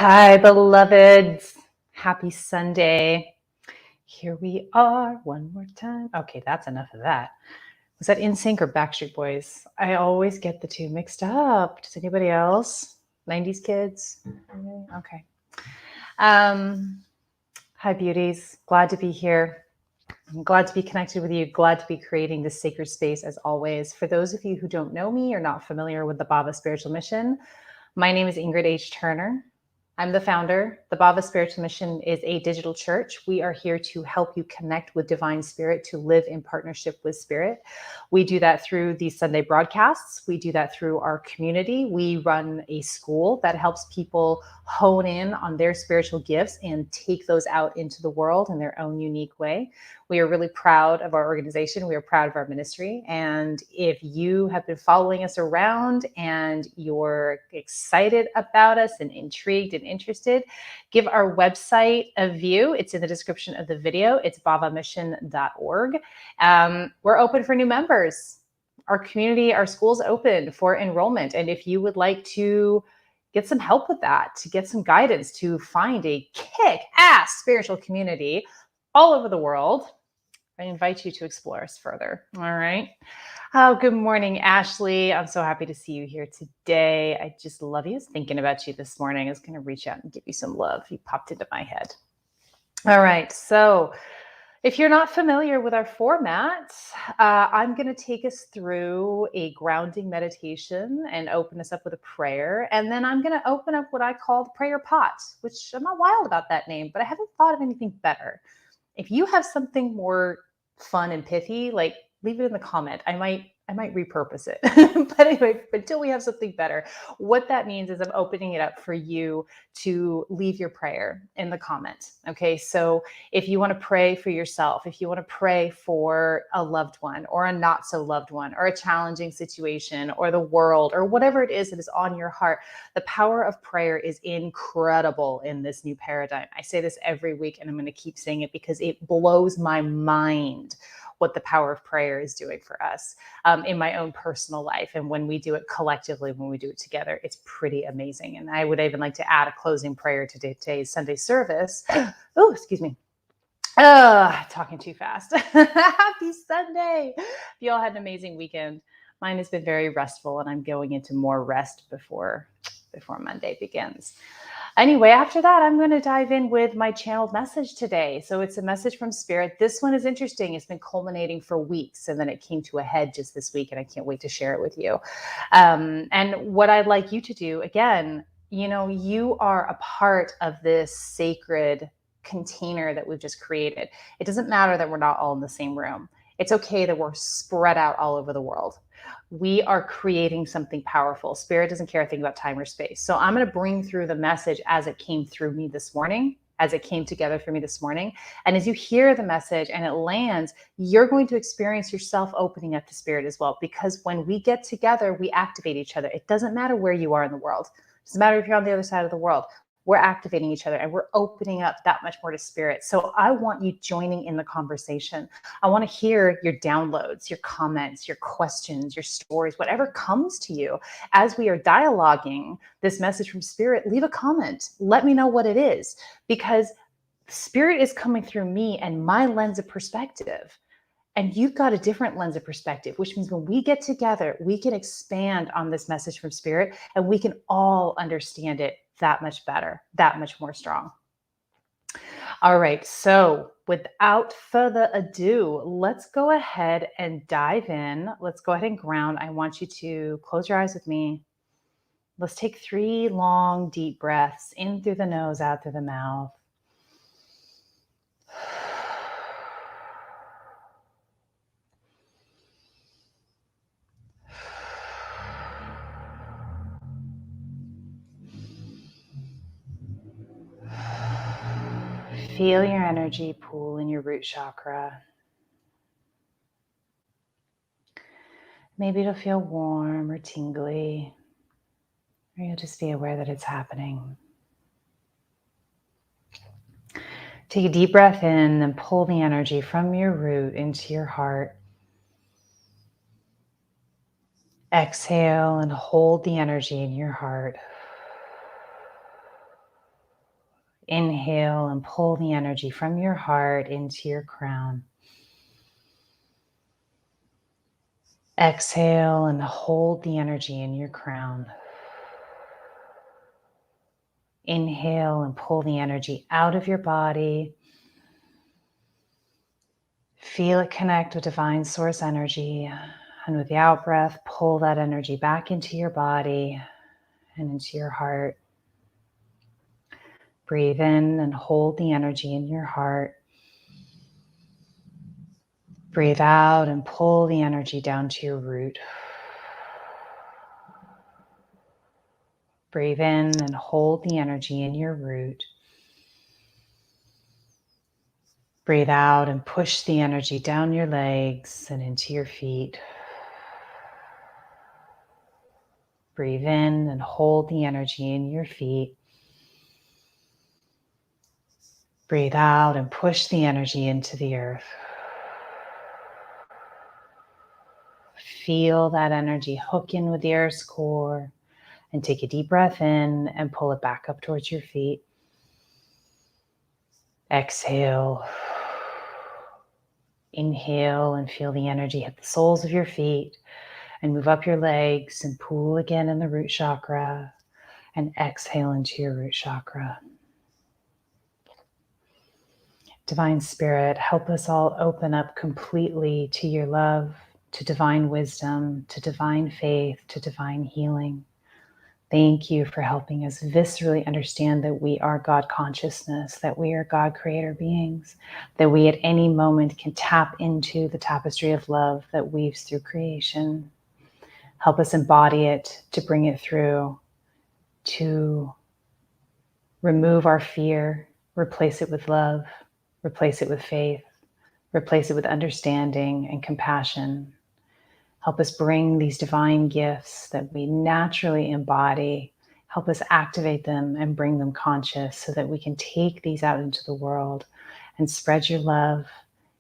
Hi, beloveds. Happy Sunday. Here we are one more time. Okay, that's enough of that. Was that NSYNC or Backstreet Boys? I always get the two mixed up. Does anybody else? 90s kids? Okay. Hi, beauties. Glad to be here. I'm glad to be connected with you. Glad to be creating this sacred space as always. For those of you who don't know me or not familiar with the Bhava Spiritual Mission, my name is Ingrid H. Turner. I'm the founder. The Bhava Spiritual Mission is a digital church. We are here to help you connect with divine spirit, to live in partnership with spirit. We do that through these Sunday broadcasts. We do that through our community. We run a school that helps people hone in on their spiritual gifts and take those out into the world in their own unique way. We are really proud of our organization. We are proud of our ministry. And if you have been following us around and you're excited about us and intrigued and interested, give our website a view. It's in the description of the video. It's bhavamission.org. We're open for new members. Our community, our school's open for enrollment. And if you would like to get some help with that, to get some guidance, to find a kick-ass spiritual community all over the world, I invite you to explore us further. All right. Oh, good morning, Ashley. I'm so happy to see you here today. I just love you. I was thinking about you this morning. I was going to reach out and give you some love. You popped into my head. All right. So if you're not familiar with our format, I'm going to take us through a grounding meditation and open us up with a prayer. And then I'm going to open up what I call the prayer pot, which I'm not wild about that name, but I haven't thought of anything better. If you have something more fun and pithy, like leave it in the comment. I might repurpose it. But anyway, until we have something better, what that means is I'm opening it up for you to leave your prayer in the comment. Okay. So if you want to pray for yourself, if you want to pray for a loved one or a not so loved one or a challenging situation or the world or whatever it is that is on your heart, the power of prayer is incredible in this new paradigm. I say this every week and I'm going to keep saying it because it blows my mind what the power of prayer is doing for us in my own personal life. And when we do it collectively, when we do it together, it's pretty amazing. And I would even like to add a closing prayer to today's Sunday service. Oh, excuse me. Talking too fast. Happy Sunday. You all had an amazing weekend. Mine has been very restful and I'm going into more rest before Monday begins. Anyway, after that, I'm going to dive in with my channeled message today. So it's a message from Spirit. This one is interesting. It's been culminating for weeks, and then it came to a head just this week, and I can't wait to share it with you. And what I'd like you to do, again, you are a part of this sacred container that we've just created. It doesn't matter that we're not all in the same room. It's okay that we're spread out all over the world. We are creating something powerful. Spirit doesn't care a thing about time or space. So I'm going to bring through the message as it came through me this morning, as it came together for me this morning. And as you hear the message and it lands, you're going to experience yourself opening up to Spirit as well. Because when we get together, we activate each other. It doesn't matter where you are in the world. It doesn't matter if you're on the other side of the world. We're activating each other and we're opening up that much more to Spirit. So I want you joining in the conversation. I want to hear your downloads, your comments, your questions, your stories, whatever comes to you as we are dialoguing this message from Spirit. Leave a comment. Let me know what it is, because Spirit is coming through me and my lens of perspective. And you've got a different lens of perspective, which means when we get together, we can expand on this message from Spirit and we can all understand it that much better, that much more strong. All right. So without further ado, let's go ahead and dive in. Let's go ahead and ground. I want you to close your eyes with me. Let's take 3 long, deep breaths in through the nose, out through the mouth. Feel your energy pool in your root chakra. Maybe it'll feel warm or tingly, or you'll just be aware that it's happening. Take a deep breath in and pull the energy from your root into your heart. Exhale and hold the energy in your heart. Inhale and pull the energy from your heart into your crown. Exhale and hold the energy in your crown. Inhale and pull the energy out of your body. Feel it connect with divine source energy. And with the out breath, pull that energy back into your body and into your heart. Breathe in and hold the energy in your heart. Breathe out and pull the energy down to your root. Breathe in and hold the energy in your root. Breathe out and push the energy down your legs and into your feet. Breathe in and hold the energy in your feet. Breathe out and push the energy into the earth. Feel that energy hook in with the earth's core and take a deep breath in and pull it back up towards your feet. Exhale. Inhale and feel the energy hit the soles of your feet and move up your legs and pull again in the root chakra and exhale into your root chakra. Divine Spirit, help us all open up completely to your love, to divine wisdom, to divine faith, to divine healing. Thank you for helping us viscerally understand that we are God consciousness, that we are God creator beings, that we at any moment can tap into the tapestry of love that weaves through creation. Help us embody it, to bring it through, to remove our fear, replace it with love, replace it with faith, replace it with understanding and compassion. Help us bring these divine gifts that we naturally embody. Help us activate them and bring them conscious so that we can take these out into the world and spread your love,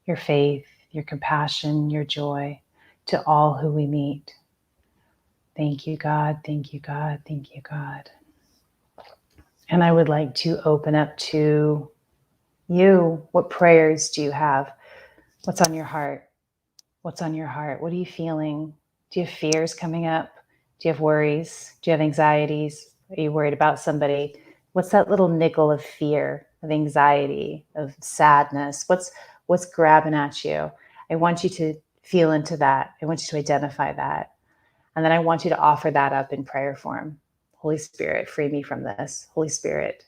your faith, your compassion, your joy to all who we meet. Thank you, God. Thank you, God. Thank you, God. And I would like to open up to you. What prayers do you have? What's on your heart? What's on your heart? What are you feeling? Do you have fears coming up? Do you have worries? Do you have anxieties? Are you worried about somebody? What's that little nickel of fear, of anxiety, of sadness? What's grabbing at you? I want you to feel into that. I want you to identify that. And then I want you to offer that up in prayer form. Holy Spirit, free me from this. Holy Spirit,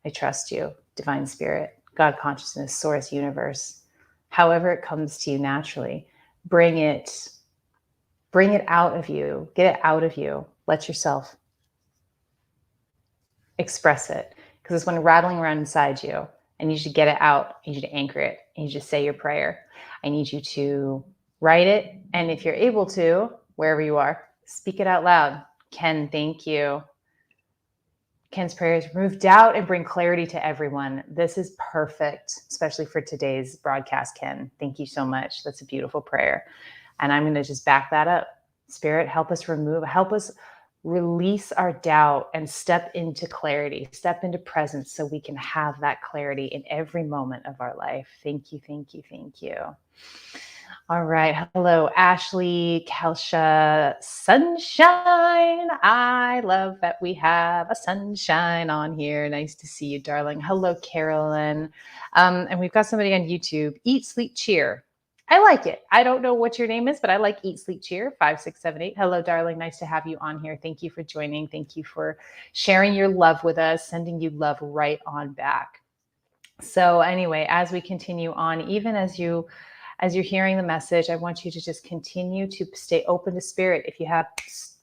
I trust you. Divine Spirit, God consciousness, source, universe, however it comes to you naturally, bring it out of you, get it out of you. Let yourself express it, because it's when rattling around inside you. I need you to get it out. I need you to anchor it. I need you to say your prayer. I need you to write it. And if you're able to, wherever you are, speak it out loud. Ken, thank you. Ken's prayers remove doubt and bring clarity to everyone. This is perfect, especially for today's broadcast, Ken. Thank you so much. That's a beautiful prayer. And I'm going to just back that up. Spirit, help us release our doubt and step into clarity, step into presence so we can have that clarity in every moment of our life. Thank you, thank you, thank you. All right. Hello, Ashley, Kelsha, Sunshine. I love that we have a sunshine on here. Nice to see you, darling. Hello, Carolyn. And we've got somebody on YouTube, Eat, Sleep, Cheer. I like it. I don't know what your name is, but I like Eat, Sleep, Cheer, 5678. Hello, darling. Nice to have you on here. Thank you for joining. Thank you for sharing your love with us, sending you love right on back. So anyway, as we continue on, even as you're hearing the message, I want you to just continue to stay open to spirit. If you have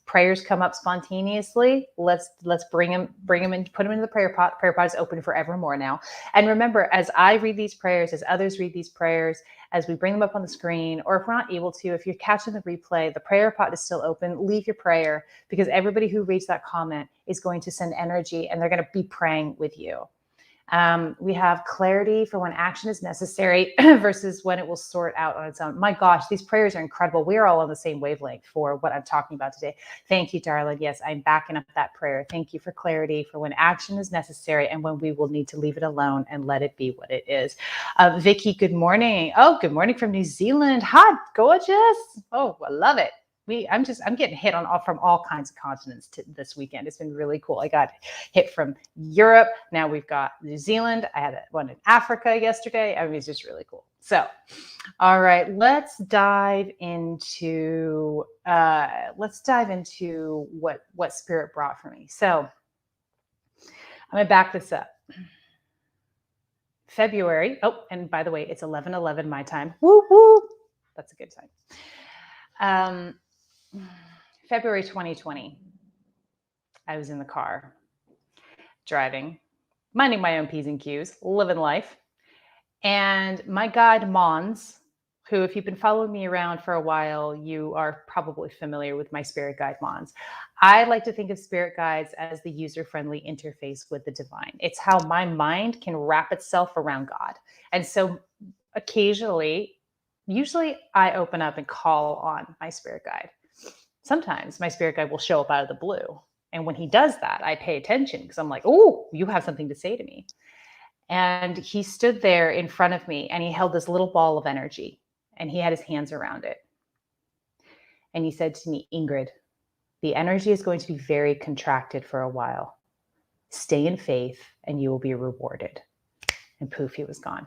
prayers come up spontaneously, let's bring them in, put them into the prayer pot. Prayer pot is open forevermore now. And remember, as I read these prayers, as others read these prayers, as we bring them up on the screen, or if we're not able to, if you're catching the replay, the prayer pot is still open. Leave your prayer, because everybody who reads that comment is going to send energy and they're going to be praying with you. We have clarity for when action is necessary versus when it will sort out on its own. My gosh, these prayers are incredible. We are all on the same wavelength for what I'm talking about today. Thank you, darling. Yes, I'm backing up that prayer. Thank you for clarity for when action is necessary and when we will need to leave it alone and let it be what it is. Vicky, good morning. Oh, good morning from New Zealand. Hot, gorgeous. Oh, I love it. I'm getting hit from all kinds of continents this weekend. It's been really cool. I got hit from Europe. Now we've got New Zealand. I had one in Africa yesterday. I mean, it's just really cool. So, all right, let's dive into what Spirit brought for me. So, I'm gonna back this up. February. Oh, and by the way, it's 11:11 my time. Woo woo. That's a good time. February 2020, I was in the car driving, minding my own P's and Q's, living life. And my guide, Mons, who, if you've been following me around for a while, you are probably familiar with my spirit guide, Mons. I like to think of spirit guides as the user-friendly interface with the divine. It's how my mind can wrap itself around God. And so occasionally, usually I open up and call on my spirit guide. Sometimes my spirit guide will show up out of the blue. And when he does that, I pay attention because I'm like, oh, you have something to say to me. And he stood there in front of me and he held this little ball of energy and he had his hands around it. And he said to me, Ingrid, the energy is going to be very contracted for a while. Stay in faith and you will be rewarded. And poof, he was gone.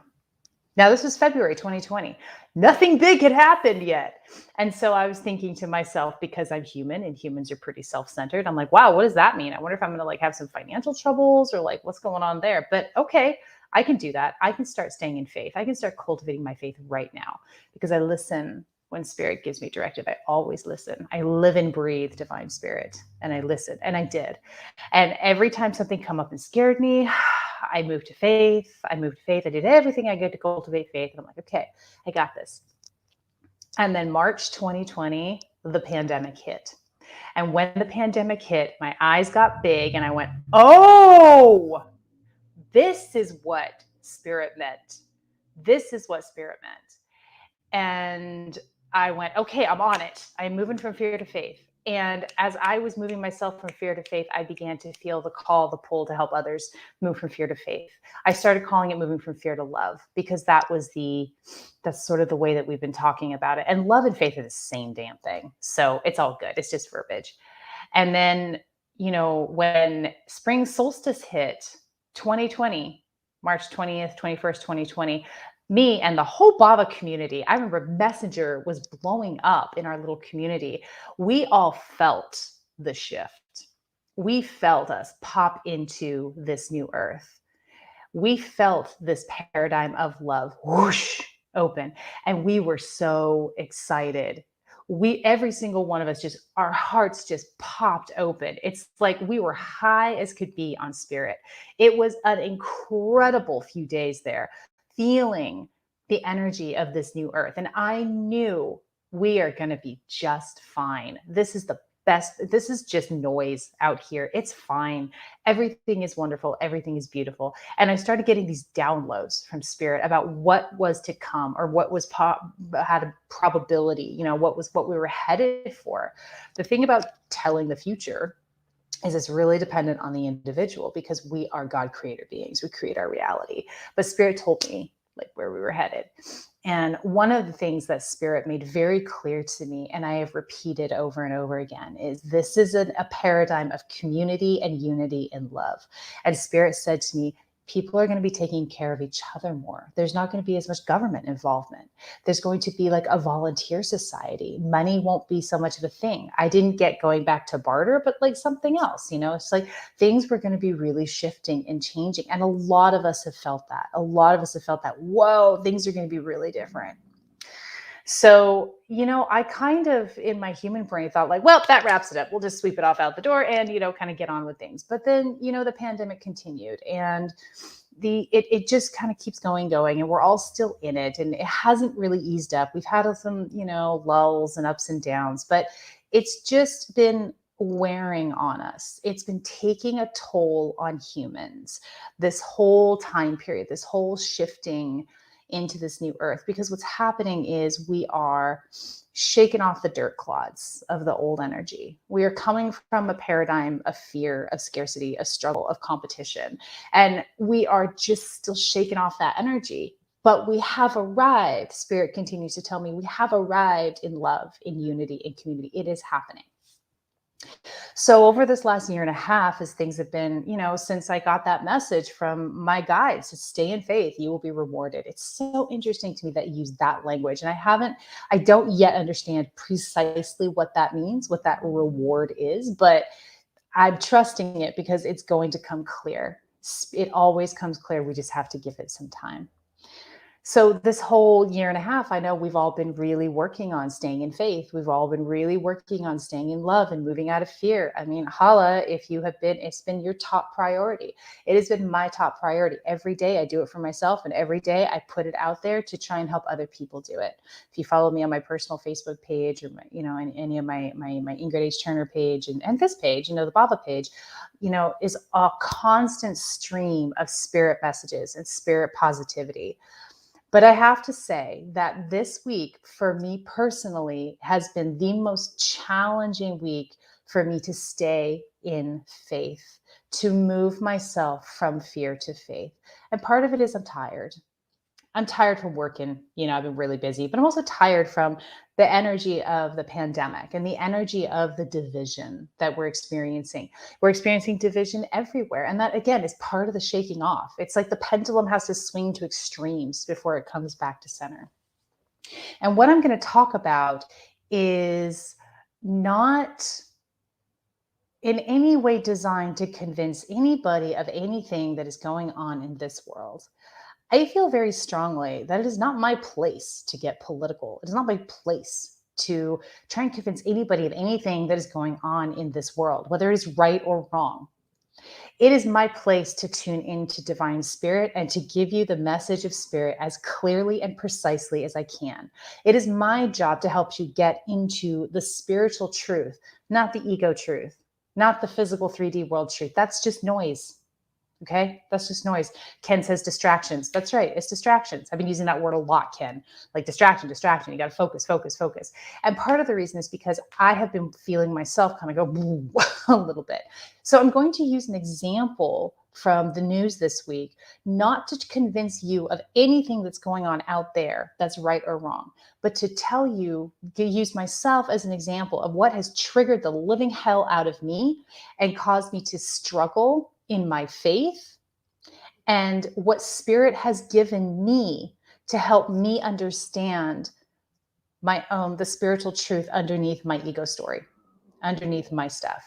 Now, this was February 2020. Nothing big had happened yet. And so I was thinking to myself, because I'm human and humans are pretty self-centered, I'm like, wow, what does that mean? I wonder if I'm going to have some financial troubles or what's going on there. But okay, I can do that. I can start staying in faith. I can start cultivating my faith right now because I listen when spirit gives me directive. I always listen. I live and breathe divine spirit and I listen, and I did. And every time something come up and scared me, I moved to faith. I did everything I could to cultivate faith. And I'm like, okay, I got this. And then March 2020, the pandemic hit. And when the pandemic hit, my eyes got big and I went, oh, this is what spirit meant. This is what spirit meant. And I went, okay, I'm on it. I'm moving from fear to faith. And as I was moving myself from fear to faith, I began to feel the call, the pull to help others move from fear to faith. I started calling it moving from fear to love because that's sort of the way that we've been talking about it. And love and faith are the same damn thing. So it's all good. It's just verbiage. And then, when spring solstice hit 2020, March 20th, 21st, 2020, me and the whole Bhava community, I remember Messenger was blowing up in our little community. We all felt the shift. We felt us pop into this new earth. We felt this paradigm of love whoosh open, and we were so excited. Every single one of us, our hearts just popped open. It's like we were high as could be on spirit. It was an incredible few days there, feeling the energy of this new earth. And I knew we are going to be just fine. This is the best. This is just noise out here. It's fine. Everything is wonderful. Everything is beautiful. And I started getting these downloads from spirit about what was to come, or what was had a probability, what we were headed for. The thing about telling the future is it's really dependent on the individual because we are God creator beings. We create our reality. But spirit told me where we were headed. And one of the things that spirit made very clear to me, and I have repeated over and over again, is this is a paradigm of community and unity and love. And spirit said to me, people are going to be taking care of each other more. There's not going to be as much government involvement. There's going to be a volunteer society. Money won't be so much of a thing. I didn't get going back to barter, but something else, it's things were going to be really shifting and changing. And a lot of us have felt that. Whoa, things are going to be really different. So, I kind of, in my human brain, thought well, that wraps it up. We'll just sweep it off out the door and, kind of get on with things. But then, the pandemic continued and it just kind of keeps going, and we're all still in it. And it hasn't really eased up. We've had some, lulls and ups and downs, but it's just been wearing on us. It's been taking a toll on humans this whole time period, this whole shifting into this new earth. Because what's happening is we are shaking off the dirt clods of the old energy. We are coming from a paradigm of fear, of scarcity, of struggle, of competition. And we are just still shaking off that energy. But we have arrived, Spirit continues to tell me, we have arrived in love, in unity, in community. It is happening. So over this last year and a half, as things have been, since I got that message from my guides to stay in faith, you will be rewarded. It's so interesting to me that you use that language. And I don't yet understand precisely what that means, what that reward is, but I'm trusting it because it's going to come clear. It always comes clear. We just have to give it some time. So this whole year and a half, I know we've all been really working on staying in faith. We've all been really working on staying in love and moving out of fear. I mean, Hala, if you have been, it's been your top priority. It has been my top priority. Every day I do it for myself, and every day I put it out there to try and help other people do it. If you follow me on my personal Facebook page or any of my Ingrid H Turner page and this page, the Bhava page, is a constant stream of spirit messages and spirit positivity. But I have to say that this week, for me personally, has been the most challenging week for me to stay in faith, to move myself from fear to faith. And part of it is I'm tired. I'm tired from working. I've been really busy, but I'm also tired from the energy of the pandemic and the energy of the division that we're experiencing. We're experiencing division everywhere. And that, again, is part of the shaking off. It's like the pendulum has to swing to extremes before it comes back to center. And what I'm going to talk about is not in any way designed to convince anybody of anything that is going on in this world. I feel very strongly that it is not my place to get political. It is not my place to try and convince anybody of anything that is going on in this world, whether it is right or wrong. It is my place to tune into divine spirit and to give you the message of spirit as clearly and precisely as I can. It is my job to help you get into the spiritual truth, not the ego truth, not the physical 3D world truth. That's just noise. Okay, that's just noise. Ken says distractions. That's right. It's distractions. I've been using that word a lot, Ken. Like distraction. You got to focus. And part of the reason is because I have been feeling myself kind of go a little bit. So I'm going to use an example from the news this week, not to convince you of anything that's going on out there that's right or wrong, but to tell you, to use myself as an example of what has triggered the living hell out of me and caused me to struggle in my faith, and what spirit has given me to help me understand the spiritual truth underneath my ego story, underneath my stuff.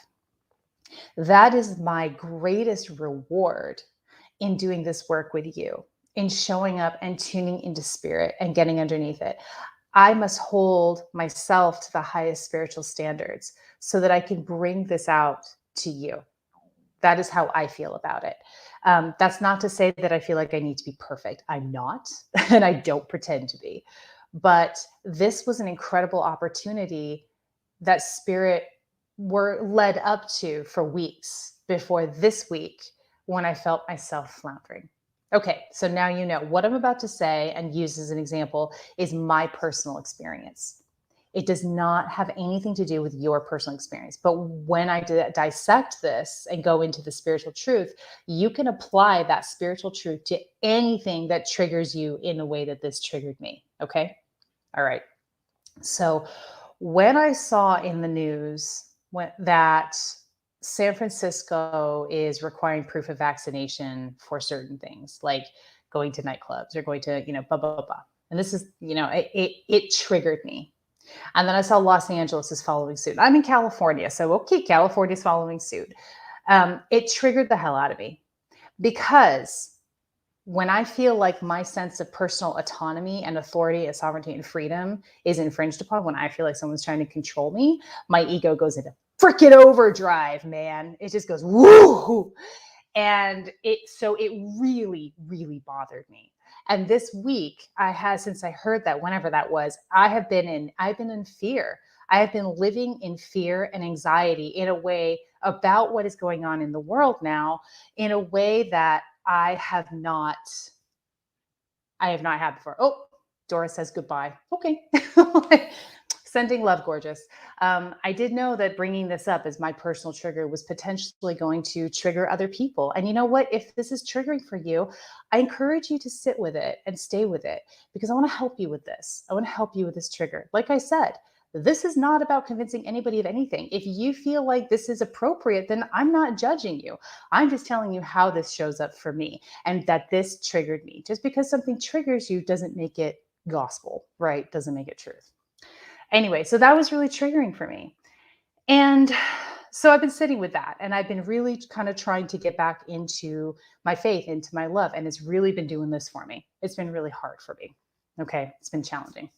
That is my greatest reward in doing this work with you, in showing up and tuning into spirit and getting underneath it. I must hold myself to the highest spiritual standards so that I can bring this out to you. That is how I feel about it. That's not to say that I feel like I need to be perfect. I'm not, and I don't pretend to be. But this was an incredible opportunity that spirit were led up to for weeks before this week when I felt myself floundering. Okay, so now you know what I'm about to say and use as an example is my personal experience. It does not have anything to do with your personal experience. But when I dissect this and go into the spiritual truth, you can apply that spiritual truth to anything that triggers you in the way that this triggered me. Okay? All right. So when I saw in the news that San Francisco is requiring proof of vaccination for certain things, like going to nightclubs or going to, blah, blah, blah. And this is, it triggered me. And then I saw Los Angeles is following suit. I'm in California, so okay, California's following suit. It triggered the hell out of me because when I feel like my sense of personal autonomy and authority and sovereignty and freedom is infringed upon, when I feel like someone's trying to control me, my ego goes into freaking overdrive, man. It just goes woo. And it really, really bothered me. And this week since I heard that, whenever that was, I've been in fear. I have been living in fear and anxiety in a way about what is going on in the world now, in a way that I have not had before. Oh, Dora says goodbye. Okay. Sending love, gorgeous. I did know that bringing this up as my personal trigger was potentially going to trigger other people. And you know what? If this is triggering for you, I encourage you to sit with it and stay with it, because I want to help you with this. I want to help you with this trigger. Like I said, this is not about convincing anybody of anything. If you feel like this is appropriate, then I'm not judging you. I'm just telling you how this shows up for me and that this triggered me. Just because something triggers you doesn't make it gospel, right? Doesn't make it truth. Anyway, so that was really triggering for me. And so I've been sitting with that, and I've been really kind of trying to get back into my faith, into my love. And it's really been doing this for me. It's been really hard for me. Okay. It's been challenging.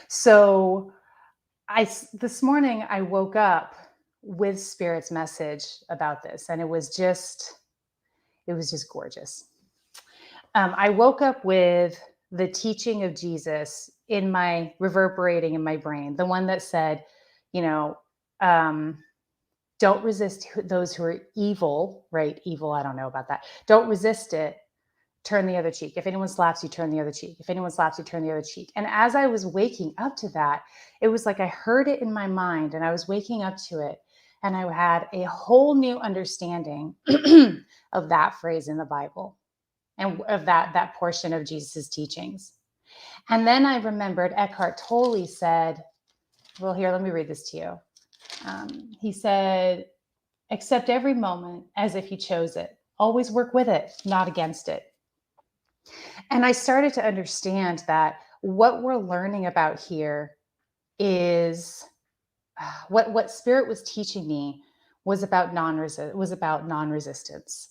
So this morning I woke up with Spirit's message about this, and it was just gorgeous. I woke up with the teaching of Jesus reverberating in my brain, the one that said, don't resist those who are evil, right? Evil, I don't know about that. Don't resist it. Turn the other cheek. If anyone slaps you, turn the other cheek. If anyone slaps you, turn the other cheek. And as I was waking up to that, it was like I heard it in my mind, and I was waking up to it, and I had a whole new understanding of that phrase in the Bible and of that portion of Jesus's teachings. And then I remembered Eckhart Tolle said, well, here, let me read this to you. He said, accept every moment as if you chose it. Always work with it, not against it. And I started to understand that what we're learning about here is what Spirit was teaching me was about non-resistance,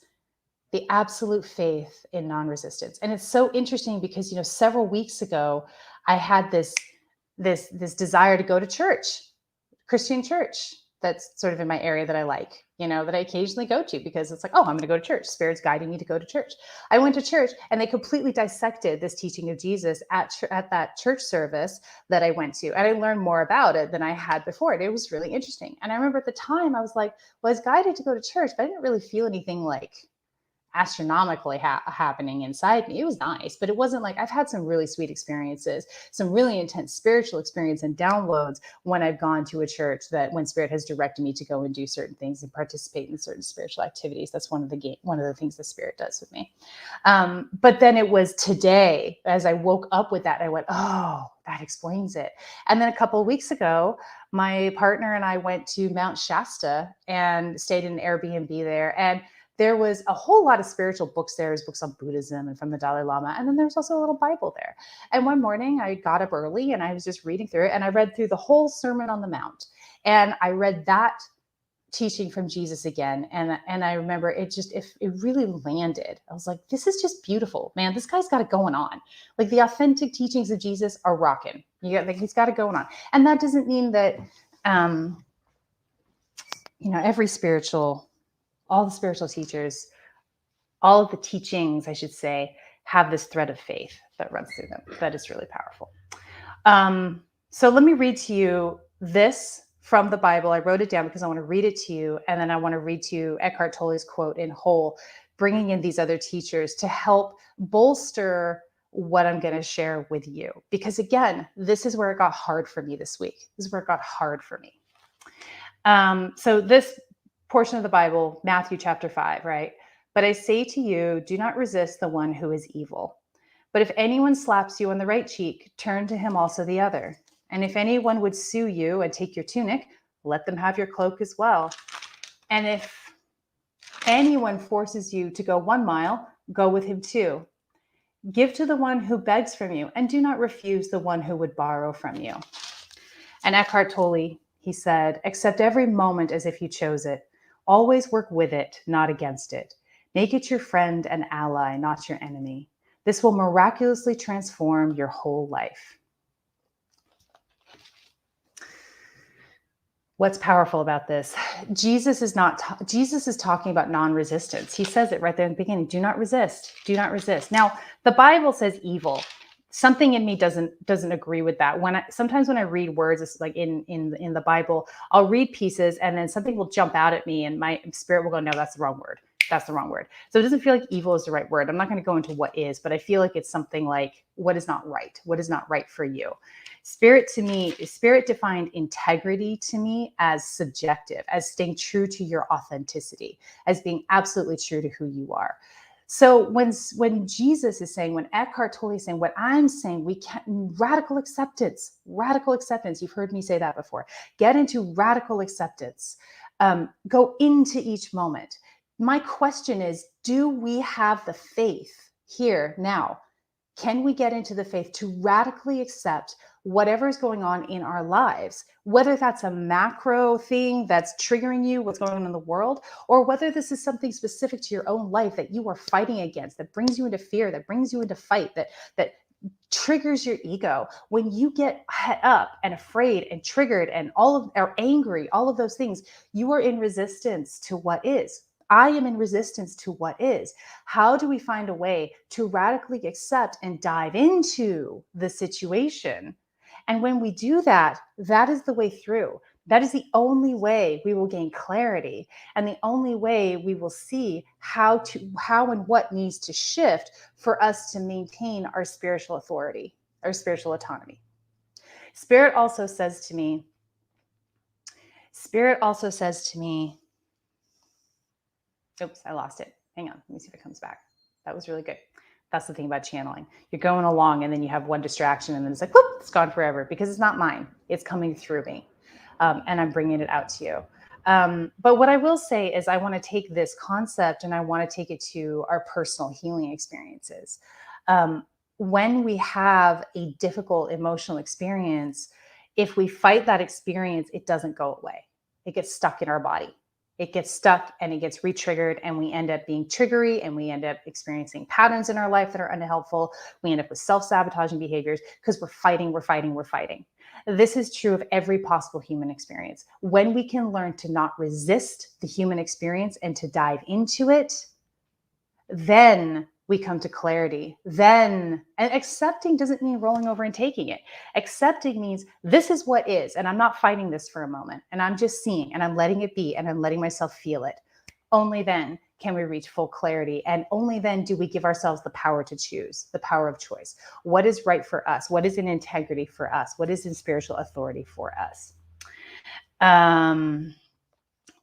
the absolute faith in non-resistance. And it's so interesting because, several weeks ago, I had this desire to go to church, Christian church. That's sort of in my area that I like, that I occasionally go to, because it's like, oh, I'm going to go to church. Spirit's guiding me to go to church. I went to church, and they completely dissected this teaching of Jesus at that church service that I went to. And I learned more about it than I had before. It was really interesting. And I remember at the time I was like, well, I was guided to go to church, but I didn't really feel anything like astronomically happening inside me. It was nice, but it wasn't like, I've had some really sweet experiences, some really intense spiritual experience and downloads when I've gone to a church, that when Spirit has directed me to go and do certain things and participate in certain spiritual activities. That's one of the things the Spirit does with me. But then it was today, as I woke up with that, I went, oh, that explains it. And then a couple of weeks ago, my partner and I went to Mount Shasta and stayed in an Airbnb there. And there was a whole lot of spiritual books there. There's books on Buddhism and from the Dalai Lama. And then there's also a little Bible there. And one morning I got up early and I was just reading through it, and I read through the whole Sermon on the Mount. And I read that teaching from Jesus again. And I remember it really landed. I was like, this is just beautiful, man. This guy's got it going on. Like, the authentic teachings of Jesus are rocking. He's got it going on. And that doesn't mean that, all the spiritual teachers, all of the teachings, I should say, have this thread of faith that runs through them. That is really powerful. So let me read to you this from the Bible. I wrote it down because I want to read it to you. And then I want to read to you Eckhart Tolle's quote in whole, bringing in these other teachers to help bolster what I'm going to share with you. Because again, this is where it got hard for me this week. This is where it got hard for me. So this portion of the Bible, Matthew chapter 5, right? But I say to you, do not resist the one who is evil. But if anyone slaps you on the right cheek, turn to him also the other. And if anyone would sue you and take your tunic, let them have your cloak as well. And if anyone forces you to go 1 mile, go with him 2. Give to the one who begs from you, and do not refuse the one who would borrow from you. And Eckhart Tolle, he said, accept every moment as if you chose it. Always work with it, not against it. Make it your friend and ally, not your enemy. This will miraculously transform your whole life. What's powerful about this? Jesus is talking about non-resistance. He says it right there in the beginning. Do not resist. Do not resist. Now, the Bible says evil. something in me doesn't agree with that. Sometimes when I read words, it's like in the Bible, I'll read pieces and then something will jump out at me and my spirit will go, no, that's the wrong word. That's the wrong word. So it doesn't feel like evil is the right word. I'm not going to go into what is, but I feel like it's something like what is not right. What is not right for you? Spirit defined integrity to me as subjective, as staying true to your authenticity, as being absolutely true to who you are. So when Jesus is saying, when Eckhart Tolle is saying, what I'm saying, we can radical acceptance. You've heard me say that before. Get into radical acceptance. Go into each moment. My question is, do we have the faith here now? Can we get into the faith to radically accept whatever is going on in our lives, whether that's a macro thing that's triggering you, what's going on in the world, or whether this is something specific to your own life that you are fighting against, that brings you into fear, that brings you into fight, that triggers your ego. When you get up and afraid and triggered and or angry, all of those things, you are in resistance to what is. I am in resistance to what is. How do we find a way to radically accept and dive into the situation? And when we do that, that is the way through. That is the only way we will gain clarity, and the only way we will see how and what needs to shift for us to maintain our spiritual authority, our spiritual autonomy. Spirit also says to me, oops, I lost it. Hang on, let me see if it comes back. That was really good. That's the thing about channeling. You're going along and then you have one distraction and then it's like, whoop, it's gone forever, because it's not mine. It's coming through me. And I'm bringing it out to you. But what I will say is I want to take this concept and I want to take it to our personal healing experiences. When we have a difficult emotional experience, if we fight that experience, it doesn't go away. It gets stuck in our body. It gets stuck and it gets re-triggered, and we end up being triggery, and we end up experiencing patterns in our life that are unhelpful. We end up with self-sabotaging behaviors because we're fighting. This is true of every possible human experience. When we can learn to not resist the human experience and to dive into it, then we come to clarity. And accepting doesn't mean rolling over and taking it. Accepting means this is what is, and I'm not fighting this for a moment, and I'm just seeing, and I'm letting it be, and I'm letting myself feel it. Only then can we reach full clarity, and only then do we give ourselves the power to choose, the power of choice. What is right for us? What is in integrity for us? What is in spiritual authority for us? What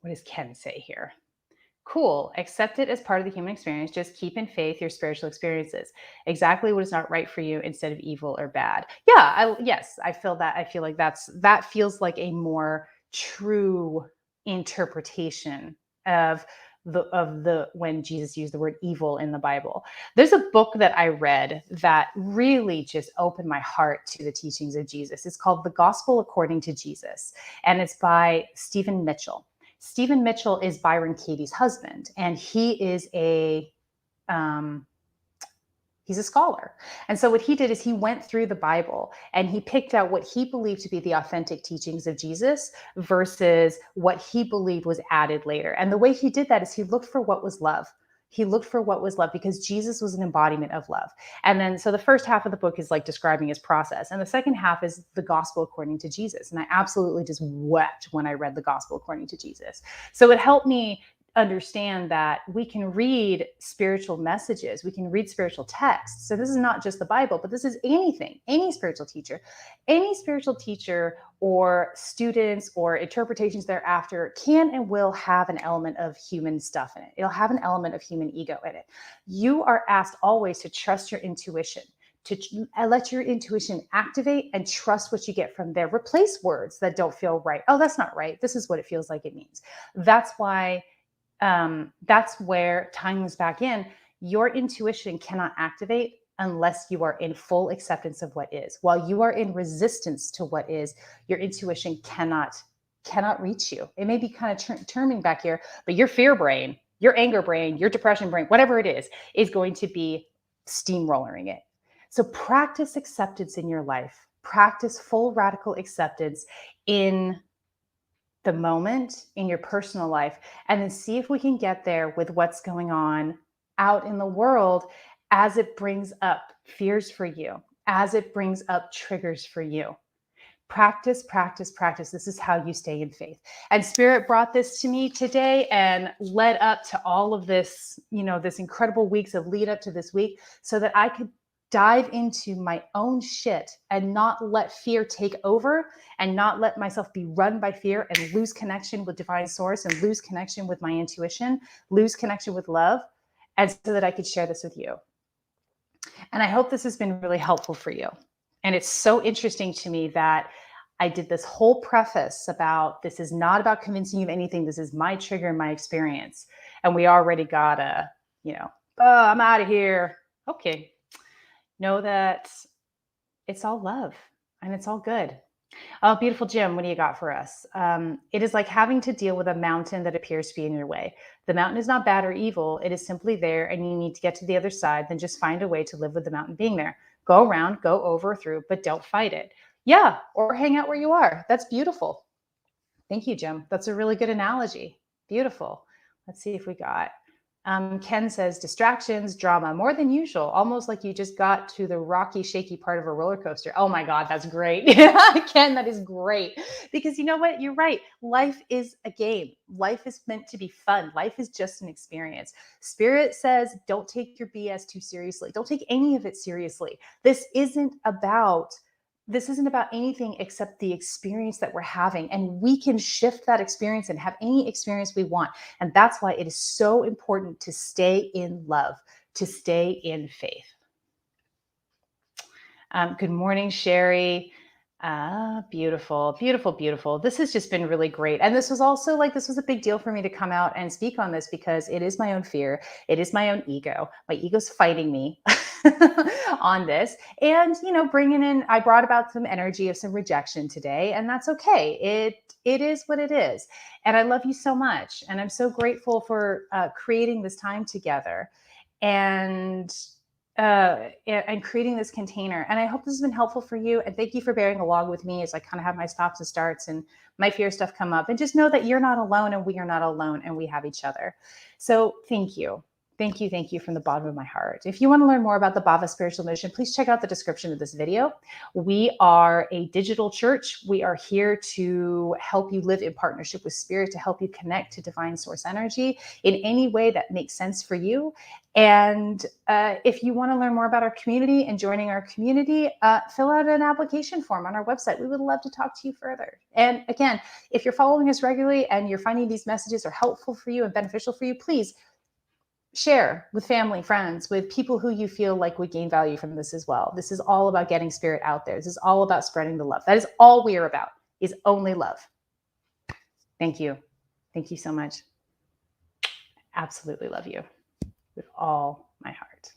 does Ken say here? Cool. Accept it as part of the human experience. Just keep in faith your spiritual experiences. Exactly what is not right for you instead of evil or bad. Yeah, I feel that. I feel like that feels like a more true interpretation of the when Jesus used the word evil in the Bible. There's a book that I read that really just opened my heart to the teachings of Jesus. It's called The Gospel According to Jesus, and it's by Stephen Mitchell. Stephen Mitchell is Byron Katie's husband, and he's a scholar. And so what he did is he went through the Bible and he picked out what he believed to be the authentic teachings of Jesus versus what he believed was added later. And the way he did that is he looked for what was love. He looked for what was love because Jesus was an embodiment of love. And then, so the first half of the book is like describing his process. And the second half is the gospel according to Jesus. And I absolutely just wept when I read the gospel according to Jesus. So it helped me understand that we can read spiritual messages, we can read spiritual texts. So this is not just the Bible, but this is anything, any spiritual teacher or students or interpretations thereafter can and will have an element of human stuff in it. It'll have an element of human ego in it. You are asked always to trust your intuition, to let your intuition activate and trust what you get from there. Replace words that don't feel right. Oh, that's not right. This is what it feels like it means. That's where tying this back in, your intuition cannot activate unless you are in full acceptance of what is. While you are in resistance to what is, your intuition cannot reach you. It may be kind of terming back here, but your fear brain, your anger brain, your depression brain, whatever it is going to be steamrolling it. So practice acceptance in your life. Practice full radical acceptance in the moment in your personal life, and then see if we can get there with what's going on out in the world as it brings up fears for you, as it brings up triggers for you. Practice, practice, practice. This is how you stay in faith. And Spirit brought this to me today and led up to all of this, this incredible weeks of lead up to this week so that I could dive into my own shit and not let fear take over and not let myself be run by fear and lose connection with divine source and lose connection with my intuition, lose connection with love, and so that I could share this with you. And I hope this has been really helpful for you. And it's so interesting to me that I did this whole preface about this is not about convincing you of anything. This is my trigger and my experience. And we already got oh, I'm out of here. Okay. Know that it's all love and it's all good. Oh, beautiful Jim, what do you got for us? It is like having to deal with a mountain that appears to be in your way. The mountain is not bad or evil. It is simply there and you need to get to the other side. Then just find a way to live with the mountain being there. Go around, go over, through, but don't fight it. Yeah, or hang out where you are. That's beautiful. Thank you, Jim. That's a really good analogy. Beautiful. Let's see if we got. Ken says distractions, drama, more than usual, almost like you just got to the rocky, shaky part of a roller coaster. Oh my God, that's great. Ken, that is great. Because you know what? You're right. Life is a game. Life is meant to be fun. Life is just an experience. Spirit says, don't take your BS too seriously. Don't take any of it seriously. This isn't about anything except the experience that we're having. And we can shift that experience and have any experience we want. And that's why it is so important to stay in love, to stay in faith. Good morning, Sherry. Beautiful, beautiful, beautiful. This has just been really great. And this was also this was a big deal for me to come out and speak on this because it is my own fear. It is my own ego. My ego's fighting me on this. And, bringing in, I brought about some energy of some rejection today, and that's okay. It is what it is. And I love you so much. And I'm so grateful for creating this time together. And creating this container. And I hope this has been helpful for you. And thank you for bearing along with me as I kind of have my stops and starts and my fear stuff come up. And just know that you're not alone and we are not alone and we have each other. So thank you. Thank you. Thank you from the bottom of my heart. If you want to learn more about the Bhava Spiritual Mission, please check out the description of this video. We are a digital church. We are here to help you live in partnership with Spirit, to help you connect to divine source energy in any way that makes sense for you. And if you want to learn more about our community and joining our community, fill out an application form on our website. We would love to talk to you further. And again, if you're following us regularly and you're finding these messages are helpful for you and beneficial for you, please share with family, friends, with people who you feel like would gain value from this as well. This is all about getting Spirit out there. This is all about spreading the love. That is all we are about, is only love. Thank you. Thank you so much. Absolutely love you with all my heart.